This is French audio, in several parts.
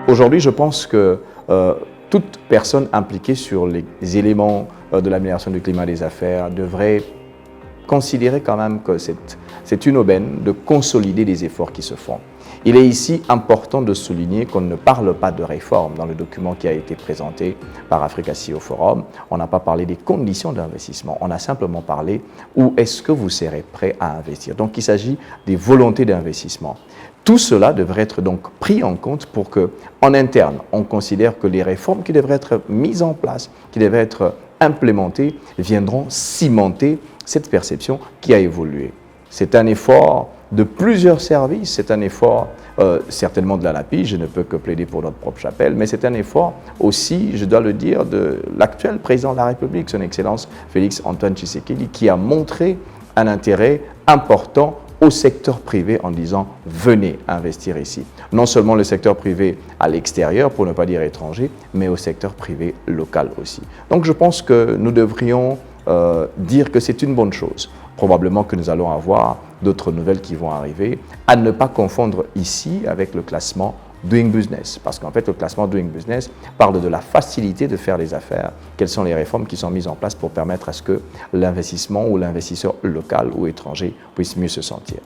Aujourd'hui, je pense que toute personne impliquée sur les éléments de l'amélioration du climat des affaires devrait considérer quand même que c'est une aubaine de consolider les efforts qui se font. Il est ici important de souligner qu'on ne parle pas de réforme dans le document qui a été présenté par Africa CEO Forum. On n'a pas parlé des conditions d'investissement, on a simplement parlé où est-ce que vous serez prêt à investir. Donc il s'agit des volontés d'investissement. Tout cela devrait être donc pris en compte pour qu'en interne, on considère que les réformes qui devraient être mises en place, qui devraient être implémentées, viendront cimenter cette perception qui a évolué. C'est un effort de plusieurs services, c'est un effort certainement de l'ANAPI, je ne peux que plaider pour notre propre chapelle, mais c'est un effort aussi, je dois le dire, de l'actuel président de la République, son Excellence Félix Antoine Tshisekedi, qui a montré un intérêt important au secteur privé en disant « venez investir ici ». Non seulement le secteur privé à l'extérieur, pour ne pas dire étranger, mais au secteur privé local aussi. Donc je pense que nous devrions dire que c'est une bonne chose. Probablement que nous allons avoir d'autres nouvelles qui vont arriver, à ne pas confondre ici avec le classement Doing Business, parce qu'en fait le classement Doing Business parle de la facilité de faire les affaires, quelles sont les réformes qui sont mises en place pour permettre à ce que l'investissement ou l'investisseur local ou étranger puisse mieux se sentir.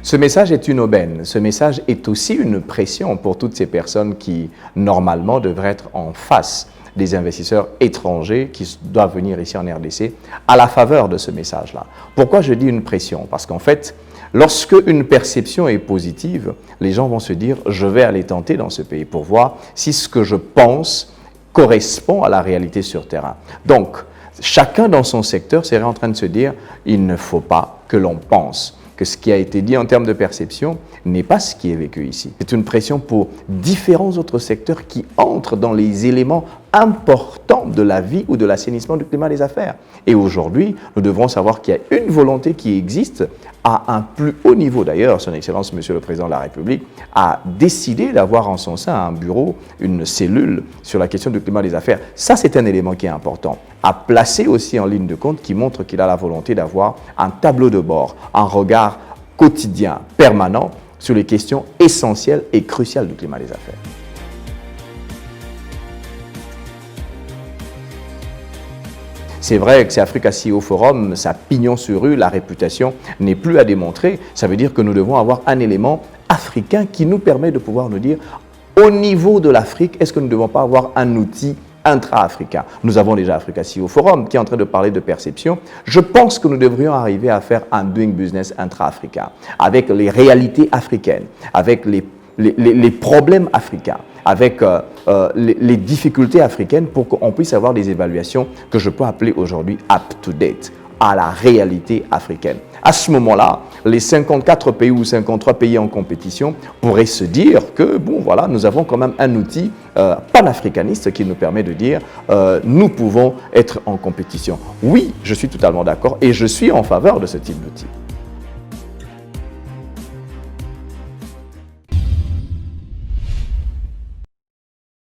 Ce message est une aubaine, ce message est aussi une pression pour toutes ces personnes qui, normalement, devraient être en face des investisseurs étrangers qui doivent venir ici en RDC à la faveur de ce message-là. Pourquoi je dis une pression? Parce qu'en fait, lorsque une perception est positive, les gens vont se dire « je vais aller tenter dans ce pays pour voir si ce que je pense correspond à la réalité sur terrain ». Donc, chacun dans son secteur serait en train de se dire « il ne faut pas que l'on pense ». Que ce qui a été dit en termes de perception n'est pas ce qui est vécu ici. C'est une pression pour différents autres secteurs qui entrent dans les éléments importants de la vie ou de l'assainissement du climat des affaires. Et aujourd'hui, nous devrons savoir qu'il y a une volonté qui existe à un plus haut niveau. D'ailleurs, son Excellence, Monsieur le Président de la République, a décidé d'avoir en son sein un bureau, une cellule sur la question du climat des affaires. Ça, c'est un élément qui est important à placer aussi en ligne de compte qui montre qu'il a la volonté d'avoir un tableau de bord, un regard quotidien, permanent sur les questions essentielles et cruciales du climat des affaires. C'est vrai que c'est Africa CEO Forum, ça pignon sur rue, la réputation n'est plus à démontrer. Ça veut dire que nous devons avoir un élément africain qui nous permet de pouvoir nous dire, au niveau de l'Afrique, est-ce que nous ne devons pas avoir un outil intra-africain? Nous avons déjà Africa CEO Forum qui est en train de parler de perception. Je pense que nous devrions arriver à faire un doing business intra-africain avec les réalités africaines, avec les problèmes africains, avec les difficultés africaines pour qu'on puisse avoir des évaluations que je peux appeler aujourd'hui up-to-date, à la réalité africaine. À ce moment-là, les 54 pays ou 53 pays en compétition pourraient se dire que, bon, voilà, nous avons quand même un outil panafricaniste qui nous permet de dire nous pouvons être en compétition. Oui, je suis totalement d'accord et je suis en faveur de ce type d'outil.